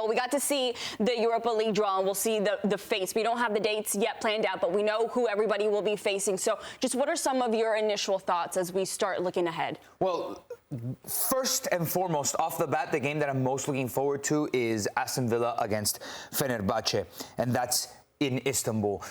we got to see the Europa League draw, and we'll see the fates. We don't have the dates yet planned out, but we know who everybody will be facing. So just what are some of your initial thoughts as we start looking ahead? Well, first and foremost, off the bat, the game that I'm most looking forward to is Aston Villa against Fenerbahce, and that's in Istanbul.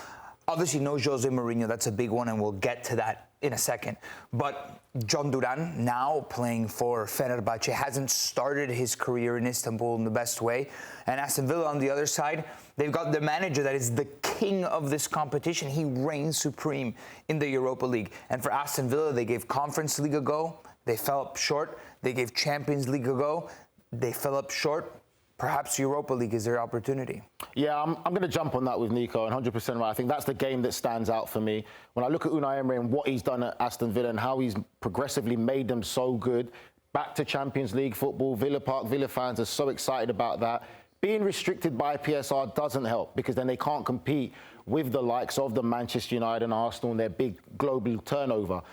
Obviously, no Jose Mourinho. That's a big one, and we'll get to that in a second. But John Duran, now playing for Fenerbahce, hasn't started his career in Istanbul in the best way. And Aston Villa, on the other side, they've got the manager that is the king of this competition. He reigns supreme in the Europa League. And for Aston Villa, they gave Conference League a go. They fell up short. They gave Champions League a go. They fell up short. Perhaps Europa League is their opportunity. Yeah, I'm going to jump on that with Nico, and 100% right. I think that's the game that stands out for me. When I look at Unai Emery and what he's done at Aston Villa and how he's progressively made them so good, back to Champions League football, Villa Park, Villa fans are so excited about that. Being restricted by PSR doesn't help, because then they can't compete with the likes of the Manchester United and Arsenal and their big global turnover.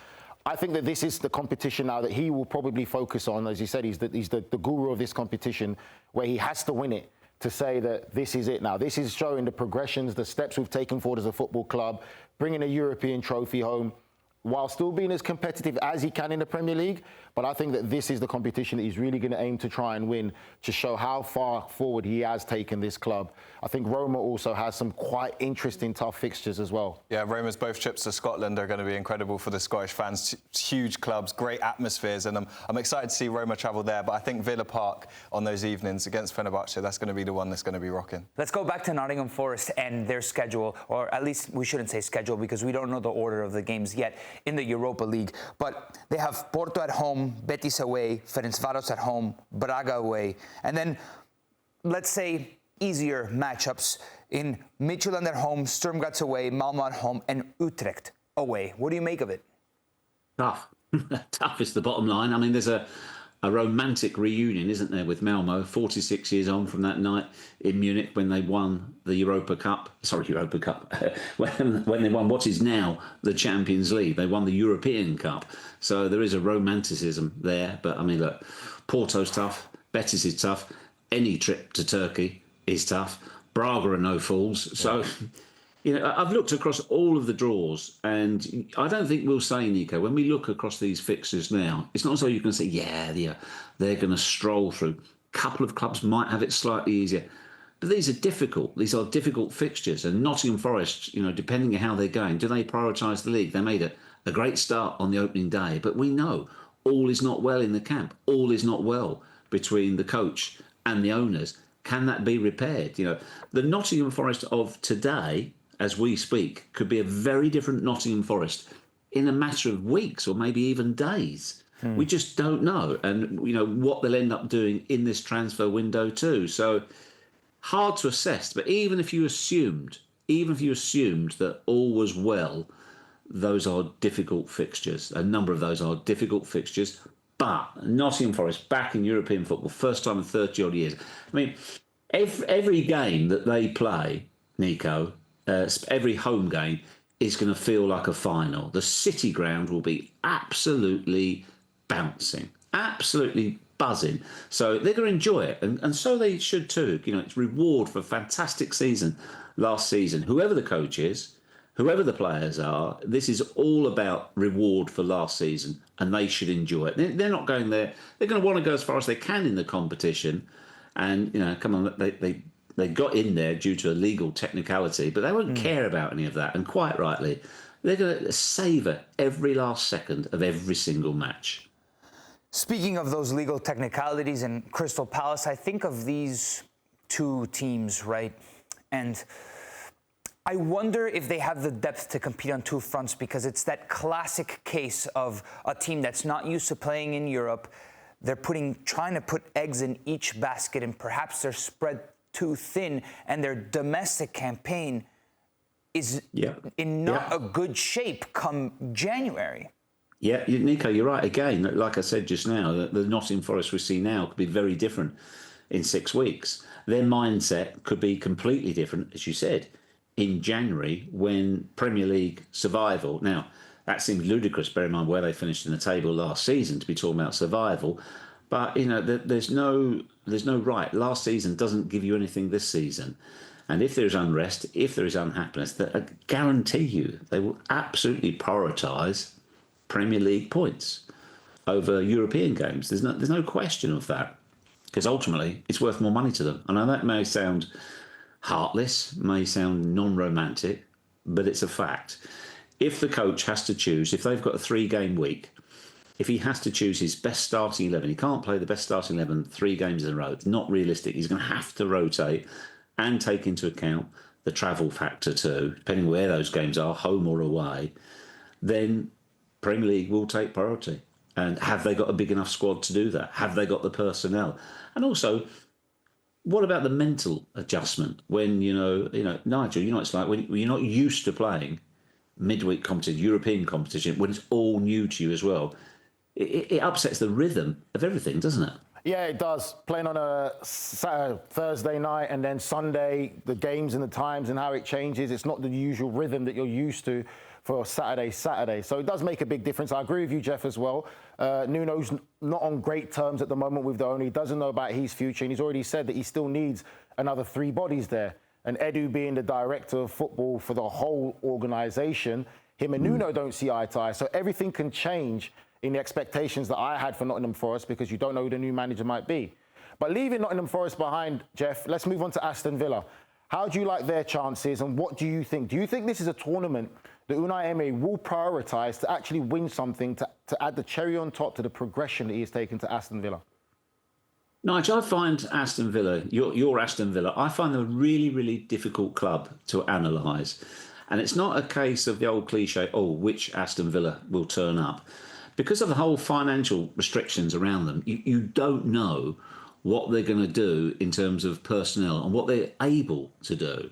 I think that this is the competition now that he will probably focus on. As he said, he's the guru of this competition, where he has to win it to say that this is it now. This is showing the progressions, the steps we've taken forward as a football club, bringing a European trophy home, while still being as competitive as he can in the Premier League. But I think that this is the competition that he's really going to aim to try and win, to show how far forward he has taken this club. I think Roma also has some quite interesting, tough fixtures as well. Yeah, Roma's both trips to Scotland are going to be incredible for the Scottish fans. Huge clubs, great atmospheres, and I'm excited to see Roma travel there. But I think Villa Park on those evenings against Fenerbahce, that's going to be the one that's going to be rocking. Let's go back to Nottingham Forest and their schedule, or at least we shouldn't say schedule, because we don't know the order of the games yet in the Europa League. But they have Porto at home, Betis away, Ferencváros at home, Braga away, and then let's say easier matchups in Midtjylland at home, Sturm Graz away, Malmö at home, and Utrecht away. What do you make of it? Tough. Tough is the bottom line. I mean, there's a romantic reunion, isn't there, with Malmö, 46 years on from that night in Munich when they won the Europa Cup. Sorry, Europa Cup. when they won what is now the Champions League. They won the European Cup. So there is a romanticism there. But, I mean, look, Porto's tough. Betis is tough. Any trip to Turkey is tough. Braga are no fools. So... You know, I've looked across all of the draws, and I don't think we'll say, Nico, when we look across these fixtures now, it's not as though you can say, yeah, they're going to stroll through. A couple of clubs might have it slightly easier. But these are difficult. These are difficult fixtures. And Nottingham Forest, you know, depending on how they're going, do they prioritise the league? They made a great start on the opening day, but we know all is not well in the camp. All is not well between the coach and the owners. Can that be repaired? You know, the Nottingham Forest of today, as we speak, could be a very different Nottingham Forest in a matter of weeks or maybe even days. We just don't know. And, you know, what they'll end up doing in this transfer window too. So hard to assess. But even if you assumed that all was well, those are difficult fixtures. A number of those are difficult fixtures. But Nottingham Forest back in European football, first time in 30-odd years. I mean, every game that they play, Nico, every home game is going to feel like a final. The City ground will be absolutely bouncing, absolutely buzzing. So they're going to enjoy it, and so they should too. You know, it's reward for a fantastic season last season. Whoever the coach is, whoever the players are, this is all about reward for last season, and they should enjoy it. They're not going there. They're going to want to go as far as they can in the competition, and, you know, come on, they got in there due to a legal technicality, but they won't care about any of that. And quite rightly, they're going to savour every last second of every single match. Speaking of those legal technicalities and Crystal Palace, I think of these two teams, right? And I wonder if they have the depth to compete on two fronts, because it's that classic case of a team that's not used to playing in Europe. They're trying to put eggs in each basket, and perhaps they're spread too thin, and their domestic campaign is in not a good shape come January. Yeah, Nico, you're right. Again, like I said just now, the Nottingham Forest we see now could be very different in 6 weeks. Their mindset could be completely different, as you said, in January when Premier League survival. Now, that seems ludicrous, bear in mind where they finished in the table last season to be talking about survival. But there's no right. Last season doesn't give you anything this season. And if there's unrest, if there is unhappiness, I guarantee you they will absolutely prioritise Premier League points over European games. There's no question of that, because ultimately it's worth more money to them. I know that may sound heartless, may sound non-romantic, but it's a fact. If the coach has to choose, if they've got a 3-game week, if he has to choose his best starting 11, he can't play the best starting 11 3 games in a row. It's not realistic. He's going to have to rotate and take into account the travel factor too, depending where those games are, home or away. Then Premier League will take priority. And have they got a big enough squad to do that? Have they got the personnel? And also, what about the mental adjustment when, Nigel, it's like when you're not used to playing midweek competition, European competition, when it's all new to you as well, it upsets the rhythm of everything, doesn't it? Yeah, it does. Playing on a Thursday night and then Sunday, the games and the times and how it changes. It's not the usual rhythm that you're used to for Saturday. So it does make a big difference. I agree with you, Jeff, as well. Nuno's not on great terms at the moment with the owner. He doesn't know about his future, and he's already said that he still needs another 3 bodies there. And Edu being the director of football for the whole organisation, him and Nuno don't see eye to eye. So everything can change in the expectations that I had for Nottingham Forest, because you don't know who the new manager might be. But leaving Nottingham Forest behind, Jeff, let's move on to Aston Villa. How do you like their chances, and what do you think? Do you think this is a tournament that Unai Emery will prioritise to actually win something, to add the cherry on top to the progression that he has taken to Aston Villa? Nigel, I find Aston Villa, your Aston Villa, I find them a really, really difficult club to analyse. And it's not a case of the old cliche, which Aston Villa will turn up. Because of the whole financial restrictions around them, you don't know what they're going to do in terms of personnel and what they're able to do.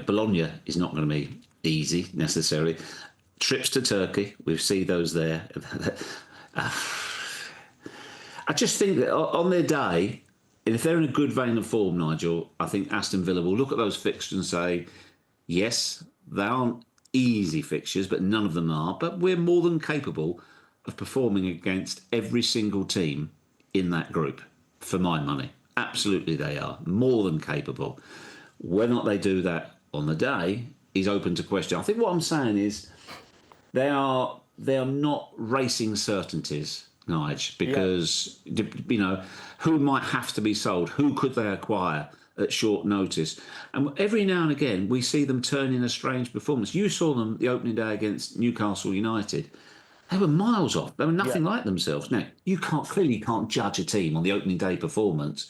Bologna is not going to be easy necessarily. Trips to Turkey, we see those there. I just think that on their day, and if they're in a good vein of form, Nigel, I think Aston Villa will look at those fixtures and say, yes, they aren't easy fixtures, but none of them are. But we're more than capable of performing against every single team in that group, for my money. Absolutely they are. More than capable. Whether or not they do that on the day is open to question. I think what I'm saying is they are not racing certainties, Nigel, because, who might have to be sold? Who could they acquire at short notice? And every now and again, we see them turn in a strange performance. You saw them the opening day against Newcastle United. They were miles off. They were nothing like themselves. Now, you clearly can't judge a team on the opening day performance,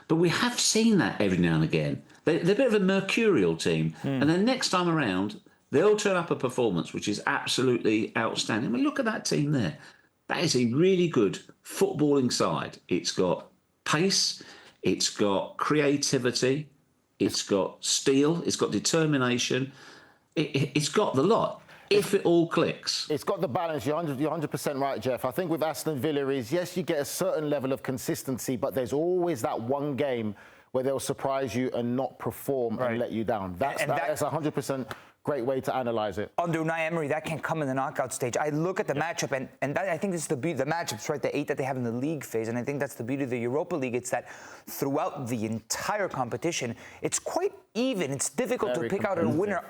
but we have seen that every now and again. They're a bit of a mercurial team. And then next time around, they'll turn up a performance which is absolutely outstanding. I mean, look at that team there. That is a really good footballing side. It's got pace, it's got creativity, it's got steel, it's got determination. It's got the lot. If it all clicks. It's got the balance. You're 100% right, Jeff. I think with Aston Villa is, yes, you get a certain level of consistency, but there's always that one game where they'll surprise you and not perform and let you down. That's 100% great way to analyse it. Under Unai Emery, that can come in the knockout stage. I look at the matchup, and I think this is the beauty. The matchups, right, the 8 that they have in the league phase, and I think that's the beauty of the Europa League. It's that throughout the entire competition, it's quite even. It's difficult to pick out a winner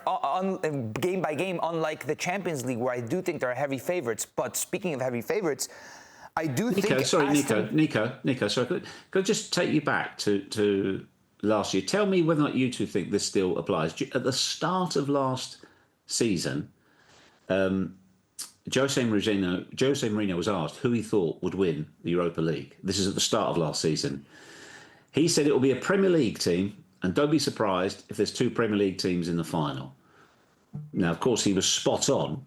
game by game, unlike the Champions League, where I do think there are heavy favourites. But speaking of heavy favourites, I do think... Nico, sorry, could I just take you back to last year? Tell me whether or not you two think this still applies. At the start of last season, Jose Mourinho was asked who he thought would win the Europa League. This is at the start of last season. He said it will be a Premier League team, and don't be surprised if there's 2 Premier League teams in the final. Now, of course, he was spot on.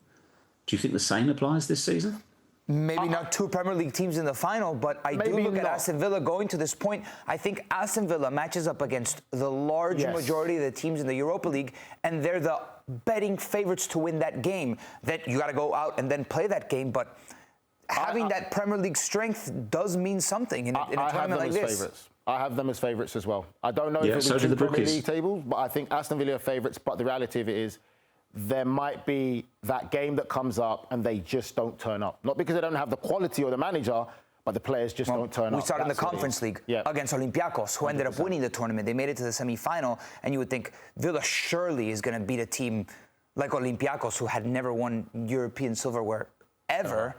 Do you think the same applies this season? Maybe not 2 Premier League teams in the final, but I do look at Aston Villa going to this point. I think Aston Villa matches up against the large majority of the teams in the Europa League, and they're the betting favourites to win that game. That you got to go out and then play that game, but having that Premier League strength does mean something in a tournament like this. Favourites. I have them as favourites as well. I don't know if it's the Premier League tables, but I think Aston Villa are favourites. But the reality of it is, there might be that game that comes up and they just don't turn up. Not because they don't have the quality or the manager, but the players just don't turn up. We started in the Conference League against Olympiacos, who ended up winning the tournament. They made it to the semi-final, and you would think Villa surely is going to beat a team like Olympiacos, who had never won European silverware ever,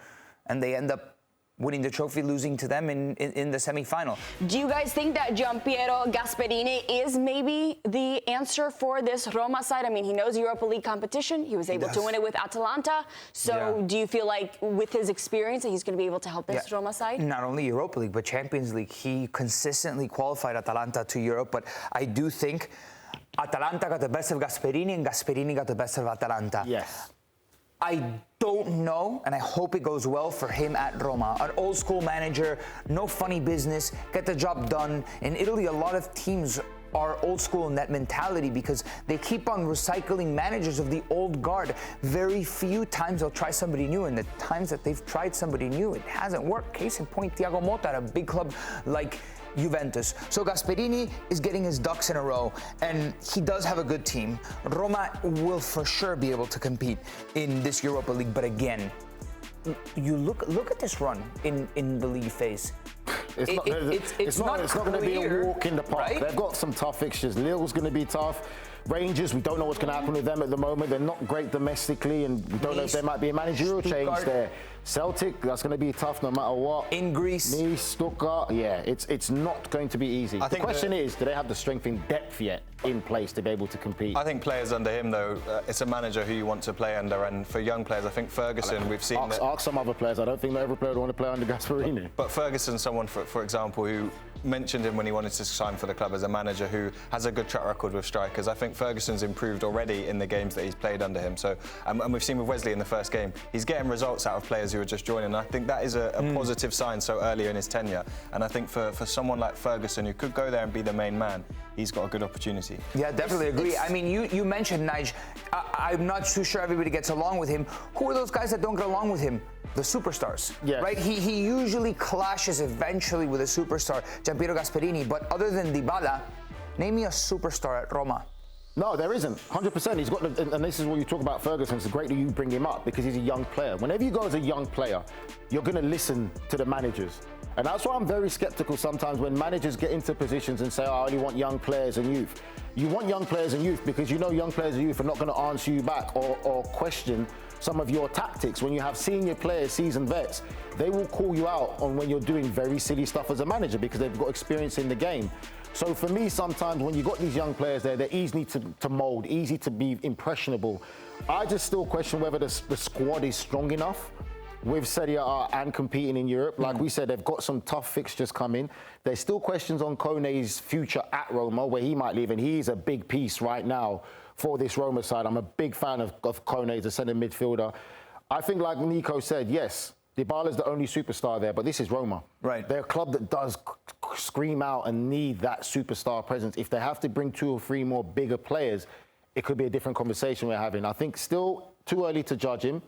and they end up winning the trophy, losing to them in the semi-final. Do you guys think that Gianpiero Gasperini is maybe the answer for this Roma side? I mean, he knows Europa League competition. He was able to win it with Atalanta. So do you feel like with his experience that he's going to be able to help this Roma side? Not only Europa League, but Champions League. He consistently qualified Atalanta to Europe, but I do think Atalanta got the best of Gasperini and Gasperini got the best of Atalanta. Yes. I don't know, and I hope it goes well for him at Roma. An old school manager, no funny business, get the job done. In Italy, a lot of teams are old school in that mentality because they keep on recycling managers of the old guard. Very few times they'll try somebody new, and the times that they've tried somebody new, it hasn't worked. Case in point, Thiago Motta at a big club like Juventus. So Gasperini is getting his ducks in a row, and he does have a good team. Roma will for sure be able to compete in this Europa League, but again, you look at this run in the league phase. It's not going to be a walk in the park. Right? They've got some tough fixtures. Lille's going to be tough. Rangers, we don't know what's going to happen with them at the moment. They're not great domestically, and we don't know if there might be a managerial change there. Celtic, that's going to be tough no matter what. In Greece. Nice, Stuttgart, it's not going to be easy. The question is, do they have the strength in depth yet in place to be able to compete? I think players under him, though, it's a manager who you want to play under, and for young players, I think Ferguson, we've seen ask some other players. I don't think that every player would want to play under Gasperini. But Ferguson's someone, for example, who mentioned him when he wanted to sign for the club as a manager who has a good track record with strikers. I think Ferguson's improved already in the games that he's played under him. So, and we've seen with Wesley in the first game, he's getting results out of players who are just joining. And I think that is a positive sign so early in his tenure. And I think for someone like Ferguson, who could go there and be the main man, he's got a good opportunity. Yeah, definitely agree. I mean, you mentioned Nigel. I'm not too sure everybody gets along with him. Who are those guys that don't get along with him? The superstars, right? He usually clashes eventually with a superstar, Gianpiero Gasperini. But other than Dybala, name me a superstar at Roma. No, there isn't. 100%. He's got, and this is what you talk about Ferguson. It's great that you bring him up because he's a young player. Whenever you go as a young player, you're going to listen to the managers. And that's why I'm very skeptical sometimes when managers get into positions and say, I only want young players and youth. You want young players and youth because you know young players and youth are not going to answer you back or question some of your tactics. When you have senior players, seasoned vets, they will call you out on when you're doing very silly stuff as a manager because they've got experience in the game. So for me, sometimes when you've got these young players there, they're easy to mould, easy to be impressionable. I just still question whether the squad is strong enough with Serie A and competing in Europe. Like we said, they've got some tough fixtures coming. There's still questions on Kone's future at Roma, where he might leave, and he's a big piece right now for this Roma side. I'm a big fan of Kone as a centre midfielder. I think, like Nico said, yes, Dybala's the only superstar there, but this is Roma. Right. They're a club that does scream out and need that superstar presence. If they have to bring 2 or 3 more bigger players, it could be a different conversation we're having. I think still too early to judge him.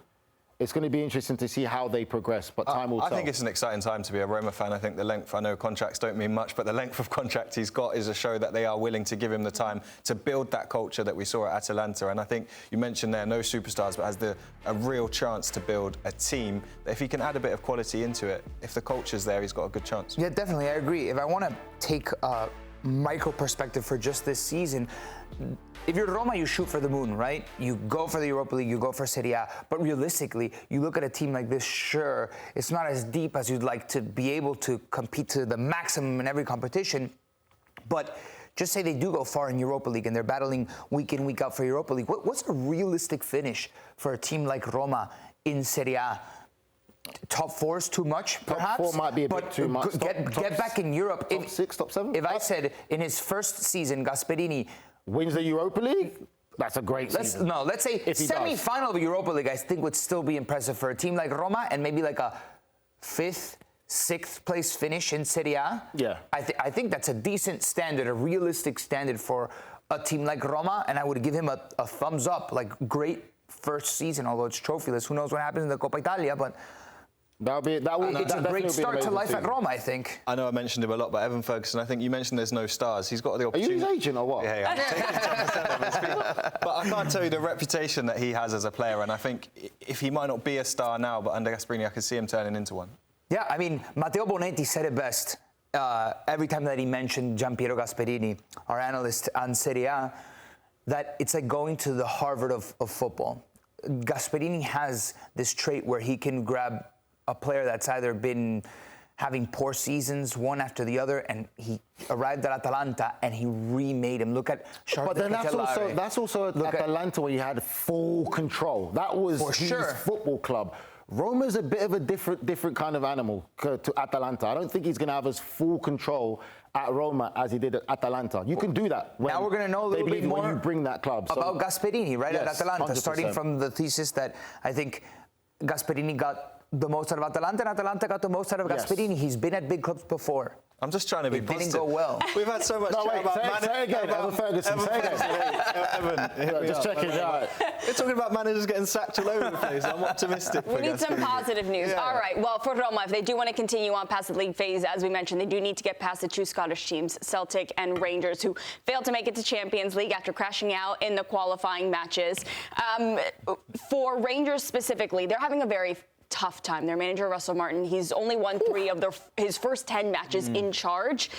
It's going to be interesting to see how they progress, but time will tell. I think it's an exciting time to be a Roma fan. I think the length, I know contracts don't mean much, but the length of contract he's got is a show that they are willing to give him the time to build that culture that we saw at Atalanta. And I think you mentioned there, no superstars, but has a real chance to build a team. If he can add a bit of quality into it, if the culture's there, he's got a good chance. Yeah, definitely, I agree. If I want to take a micro perspective for just this season, if you're Roma, you shoot for the moon, right? You go for the Europa League, you go for Serie A. But realistically, you look at a team like this, sure, it's not as deep as you'd like to be able to compete to the maximum in every competition. But just say they do go far in Europa League and they're battling week in, week out for Europa League. What's a realistic finish for a team like Roma in Serie A? Top 4 is too much, perhaps. Top 4 might be a bit too much. Get back in Europe. Top 6, top 7? If I said in his first season, Gasperini wins the Europa League, that's a great season. Let's say semi-final of Europa League, I think would still be impressive for a team like Roma, and maybe like a 5th, 6th place finish in Serie A. Yeah. I think that's a decent standard, a realistic standard for a team like Roma, and I would give him a thumbs up. Like, great first season, although it's trophyless. Who knows what happens in the Coppa Italia, but It's a great start to life at Roma, I think. I know I mentioned him a lot, but Evan Ferguson, I think you mentioned there's no stars. He's got the opportunity. Are you his agent or what? Yeah, I'm taking 10% of his fee. But I can't tell you the reputation that he has as a player, and I think if he might not be a star now, but under Gasperini, I could see him turning into one. Yeah, I mean, Matteo Bonetti said it best every time that he mentioned Gianpiero Gasperini, our analyst on Serie A, that it's like going to the Harvard of football. Gasperini has this trait where he can grab a player that's either been having poor seasons, one after the other, and he arrived at Atalanta and he remade him. Look at Sharp. But then that's also Atalanta where he had full control. That was his football club. Roma's a bit of a different kind of animal to Atalanta. I don't think he's going to have as full control at Roma as he did at Atalanta. You can do that. Now we're going to know a little bit more when you bring that club. About Gasperini, right, yes, at Atalanta, 100%. starting from the thesis that I think Gasperini got the most out of Atalanta, and Atalanta got the most out of Gasperini. Yes. He's been at big clubs before. I'm just trying to be positive. It didn't go well. We've had so much chat about say again, Evan Ferguson, say again. Evan, just checking it out. We're talking about managers getting sacked all over the place. I'm optimistic. We need some positive news. Yeah. All right. Well, for Roma, if they do want to continue on past the league phase, as we mentioned, they do need to get past the two Scottish teams, Celtic and Rangers, who failed to make it to Champions League after crashing out in the qualifying matches. For Rangers specifically, they're having a very tough time. Their manager, Russell Martin, he's only won 3 of his first 10 matches in charge.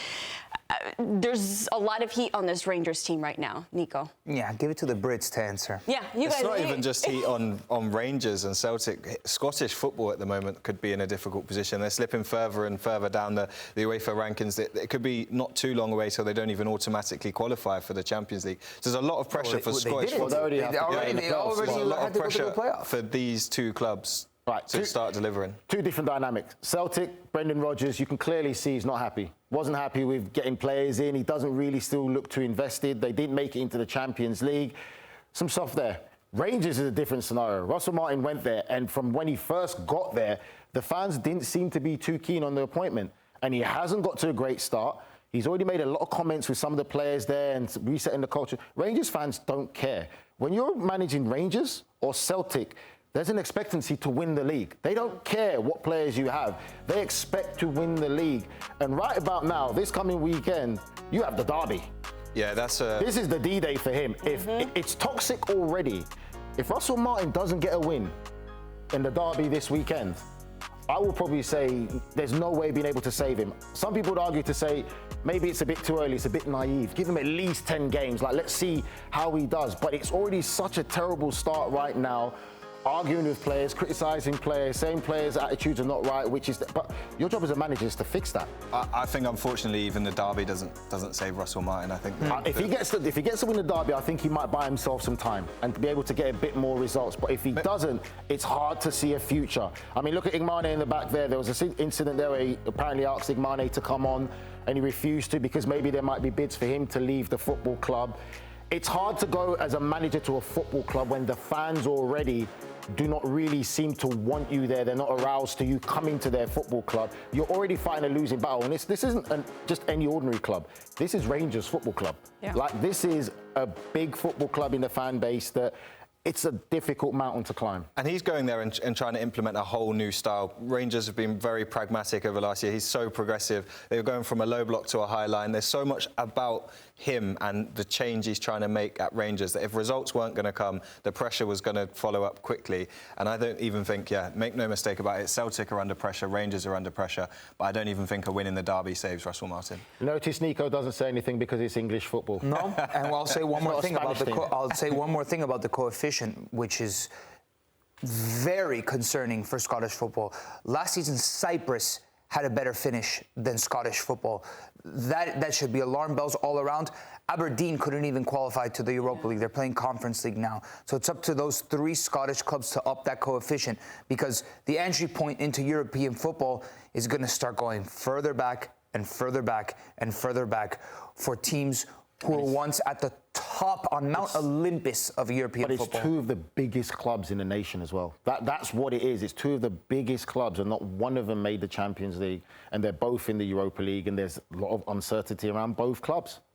There's a lot of heat on this Rangers team right now, Nico. Yeah, give it to the Brits to answer. Yeah, you guys. It's not even just heat on Rangers and Celtic. Scottish football at the moment could be in a difficult position. They're slipping further and further down the UEFA rankings. It could be not too long away till they don't even automatically qualify for the Champions League. So there's a lot of pressure for Scottish football. They already a lot of pressure playoff. for these two clubs. Right, to start delivering. Two different dynamics. Celtic, Brendan Rodgers, you can clearly see he's not happy. Wasn't happy with getting players in. He doesn't really still look too invested. They didn't make it into the Champions League. Some stuff there. Rangers is a different scenario. Russell Martin went there, and from when he first got there, the fans didn't seem to be too keen on the appointment. And he hasn't got to a great start. He's already made a lot of comments with some of the players there and resetting the culture. Rangers fans don't care. When you're managing Rangers or Celtic, there's an expectancy to win the league. They don't care what players you have. They expect to win the league. And right about now, this coming weekend, you have the derby. Yeah, This is the D-Day for him. If it's toxic already, if Russell Martin doesn't get a win in the derby this weekend, I will probably say there's no way being able to save him. Some people would argue to say maybe it's a bit too early, it's a bit naive. Give him at least 10 games. Like, let's see how he does. But it's already such a terrible start right now. Arguing with players, criticising players, saying players' attitudes are not right, but your job as a manager is to fix that. I think, unfortunately, even the derby doesn't save Russell Martin. I think if he gets to win the derby, I think he might buy himself some time and be able to get a bit more results. But if he doesn't, it's hard to see a future. I mean, look at Igmane in the back there. There was an incident there where he apparently asked Igmane to come on, and he refused to because maybe there might be bids for him to leave the football club. It's hard to go as a manager to a football club when the fans already do not really seem to want you there. They're not aroused to you coming to their football club. You're already fighting a losing battle. And this isn't just any ordinary club. This is Rangers Football Club. Yeah. Like, this is a big football club in the fan base that it's a difficult mountain to climb. And he's going there and trying to implement a whole new style. Rangers have been very pragmatic over last year. He's so progressive. They were going from a low block to a high line. There's so much about him and the change he's trying to make at Rangers that if results weren't going to come, the pressure was going to follow up quickly. And I don't even think, make no mistake about it, Celtic are under pressure, Rangers are under pressure, but I don't even think a win in the derby saves Russell Martin. Notice Nico doesn't say anything because it's English football. No, and I'll say one more thing about the coefficient, which is very concerning for Scottish football. Last season, Cyprus had a better finish than Scottish football. That should be alarm bells all around. Aberdeen couldn't even qualify to the Europa League. They're playing Conference League now. So it's up to those 3 Scottish clubs to up that coefficient, because the entry point into European football is going to start going further back and further back and further back for teams who were once at the top on Mount Olympus of European football. But it's 2 of the biggest clubs in the nation as well. That's what it is. It's 2 of the biggest clubs, and not one of them made the Champions League, and they're both in the Europa League, and there's a lot of uncertainty around both clubs.